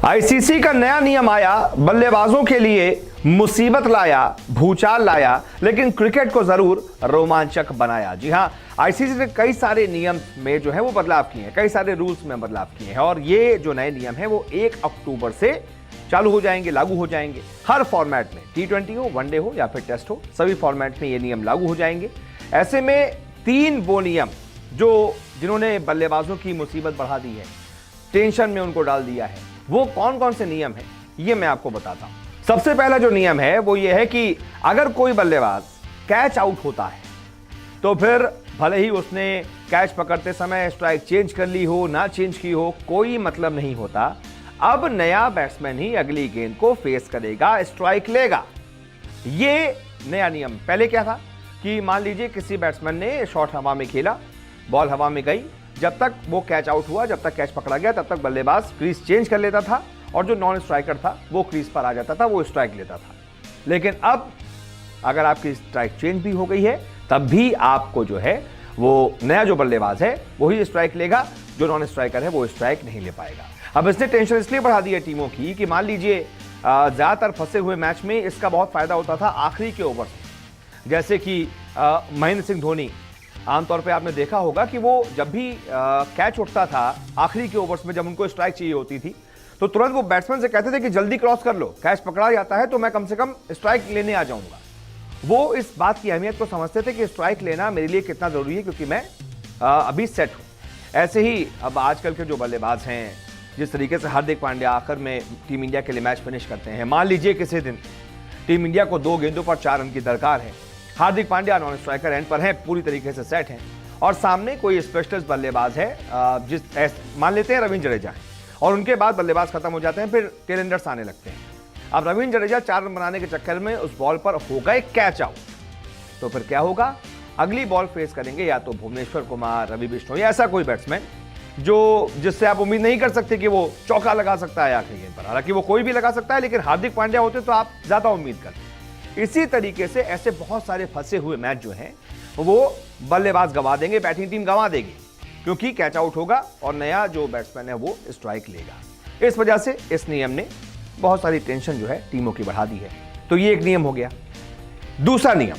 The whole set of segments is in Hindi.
आईसीसी का नया नियम आया, बल्लेबाजों के लिए मुसीबत लाया, भूचाल लाया, लेकिन क्रिकेट को जरूर रोमांचक बनाया। जी हां, आईसीसी ने कई सारे नियम में जो है वो बदलाव किए हैं, कई सारे रूल्स में बदलाव किए हैं और ये जो नए नियम है वो 1 अक्टूबर से चालू हो जाएंगे, लागू हो जाएंगे। हर फॉर्मेट में, T20 हो, वनडे हो या फिर टेस्ट हो, सभी फॉर्मेट में ये नियम लागू हो जाएंगे। ऐसे में 3 वो नियम जिन्होंने बल्लेबाजों की मुसीबत बढ़ा दी है, टेंशन में उनको डाल दिया है, वो कौन कौन से नियम है ये मैं आपको बताता हूं। सबसे पहला जो नियम है वो ये है कि अगर कोई बल्लेबाज कैच आउट होता है तो फिर भले ही उसने कैच पकड़ते समय स्ट्राइक चेंज कर ली हो, ना चेंज की हो, कोई मतलब नहीं होता। अब नया बैट्समैन ही अगली गेंद को फेस करेगा, स्ट्राइक लेगा। ये नया नियम। पहले क्या था कि मान लीजिए किसी बैट्समैन ने शॉट हवा में खेला, बॉल हवा में गई, जब तक वो कैच आउट हुआ, जब तक कैच पकड़ा गया, तब तक बल्लेबाज क्रीज चेंज कर लेता था और जो नॉन स्ट्राइकर था वो क्रीज पर आ जाता था, वो स्ट्राइक लेता था। लेकिन अब अगर आपकी स्ट्राइक चेंज भी हो गई है तब भी आपको जो है वो नया जो बल्लेबाज है वही स्ट्राइक लेगा, जो नॉन स्ट्राइकर है वो स्ट्राइक नहीं ले पाएगा। अब इसने टेंशन इसलिए बढ़ा दी है टीमों की कि मान लीजिए ज्यादातर फंसे हुए मैच में इसका बहुत फायदा होता था आखिरी के ओवर से। जैसे कि महेंद्र सिंह धोनी, आमतौर पे आपने देखा होगा कि वो जब भी कैच उठता था आखिरी के ओवर्स में, जब उनको स्ट्राइक चाहिए होती थी तो तुरंत वो बैट्समैन से कहते थे कि जल्दी क्रॉस कर लो, कैच पकड़ा जाता है तो मैं कम से कम स्ट्राइक लेने आ जाऊंगा। वो इस बात की अहमियत को समझते थे कि स्ट्राइक लेना मेरे लिए कितना जरूरी है, क्योंकि मैं अभी सेट हूं। ऐसे ही अब आजकल के जो बल्लेबाज हैं, जिस तरीके से हार्दिक पांड्या आखिर में टीम इंडिया के लिए मैच फिनिश करते हैं, मान लीजिए किसी दिन टीम इंडिया को 2 गेंदों पर 4 रन की दरकार है, Hardik Pandya non striker end पर हैं, पूरी तरीके से सेट हैं और सामने कोई स्पेशलिस्ट बल्लेबाज है, मान लेते हैं रविंद्र जडेजा है, और उनके बाद बल्लेबाज खत्म हो जाते हैं, फिर टेलेंडर्स आने लगते हैं। अब रविंद्र जडेजा 4 रन बनाने के चक्कर में उस बॉल पर हो गए कैच आउट, तो फिर क्या होगा? अगली बॉल फेस करेंगे या तो भुवनेश्वर कुमार, रवि बिश्नोई या ऐसा कोई बैट्समैन जिससे आप उम्मीद नहीं कर सकते कि वो चौका लगा सकता है आखिरी गेंद पर। हालांकि वो कोई भी लगा सकता है, लेकिन हार्दिक पांड्या होते तो आप ज्यादा उम्मीद करते। इसी तरीके से ऐसे बहुत सारे फंसे हुए मैच जो हैं वो बल्लेबाज गंवा देंगे, बैटिंग टीम गंवा देगी, क्योंकि कैच आउट होगा और नया जो बैट्समैन है वो स्ट्राइक लेगा। इस वजह से इस नियम ने बहुत सारी टेंशन जो है टीमों की बढ़ा दी है। तो ये एक नियम हो गया। दूसरा नियम,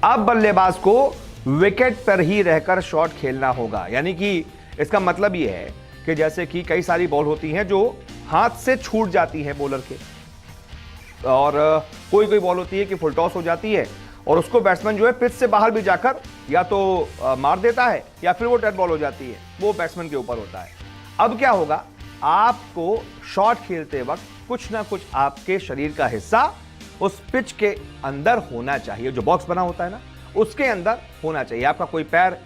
अब बल्लेबाज को विकेट पर ही रहकर शॉट खेलना होगा। यानी कि इसका मतलब यह है कि जैसे कि कई सारी बॉल होती हैं जो हाथ से छूट जाती हैं बॉलर के, और कोई बॉल होती है कि फुल टॉस हो जाती है और उसको बैट्समैन जो है पिच से बाहर भी जाकर या तो मार देता है या फिर वो डेड बॉल हो जाती है, वो बैट्समैन के ऊपर होता है। अब क्या होगा? आपको शॉट खेलते वक्त कुछ ना कुछ आपके शरीर का हिस्सा उस पिच के अंदर होना चाहिए, जो बॉक्स बना होता है ना उसके अंदर होना चाहिए। आपका कोई पैर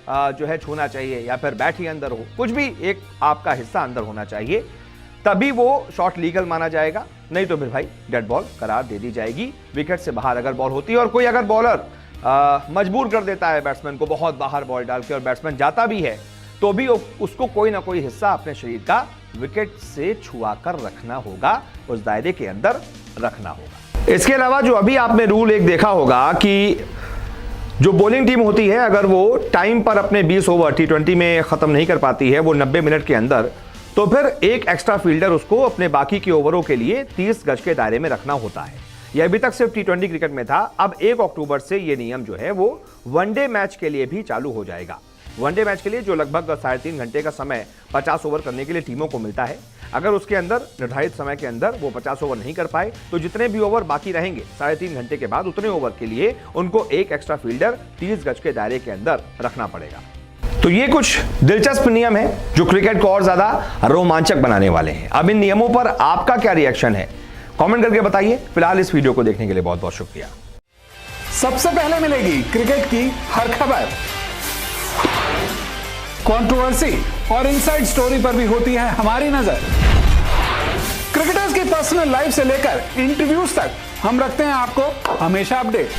जो है छूना चाहिए या फिर बैट ही अंदर हो, कुछ भी एक आपका हिस्सा अंदर होना चाहिए, तभी वो शॉट लीगल माना जाएगा। नहीं तो फिर भाई डेड बॉल करार दे दी जाएगी। विकेट से बाहर अगर बॉल होती है और कोई अगर बॉलर मजबूर कर देता है बैट्समैन को बहुत बाहर बॉल डाल के और बैट्समैन जाता भी है, तो भी उसको कोई ना कोई हिस्सा अपने शरीर का विकेट से छुआ कर रखना होगा, उस दायरे के अंदर रखना होगा। इसके अलावा जो अभी आपने रूल एक देखा होगा कि जो बॉलिंग टीम होती है अगर वो टाइम पर अपने 20 ओवर T20 में खत्म नहीं कर पाती है, वो 90 मिनट के अंदर, तो फिर एक एक्स्ट्रा फील्डर उसको अपने बाकी के ओवरों के लिए 30 गज के दायरे में रखना होता है। यह अभी तक सिर्फ T20 क्रिकेट में था। अब 1 अक्टूबर से यह नियम जो है वो वनडे मैच के लिए भी चालू हो जाएगा। वनडे मैच के लिए जो लगभग 3.5 घंटे का समय 50 ओवर करने के लिए टीमों को मिलता है, अगर उसके अंदर निर्धारित समय के अंदर वो 50 ओवर नहीं कर पाए तो जितने भी ओवर बाकी रहेंगे 3.5 घंटे के बाद, उतने ओवर के लिए उनको एक एक्स्ट्रा फील्डर 30 गज के दायरे के अंदर रखना पड़ेगा। तो ये कुछ दिलचस्प नियम है जो क्रिकेट को और ज्यादा रोमांचक बनाने वाले हैं। अब इन नियमों पर आपका क्या रिएक्शन है, कमेंट करके बताइए। फिलहाल इस वीडियो को देखने के लिए बहुत बहुत शुक्रिया। सबसे पहले मिलेगी क्रिकेट की हर खबर, कंट्रोवर्सी और इनसाइड स्टोरी पर भी होती है हमारी नजर। क्रिकेटर्स की पर्सनल लाइफ से लेकर इंटरव्यूज तक हम रखते हैं आपको हमेशा अपडेट।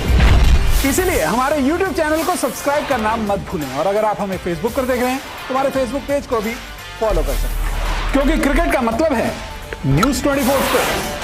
इसीलिए हमारे YouTube चैनल को सब्सक्राइब करना मत भूलें, और अगर आप हमें फेसबुक पर देख रहे हैं तो हमारे फेसबुक पेज को भी फॉलो कर सकते हैं, क्योंकि क्रिकेट का मतलब है News 24 पे।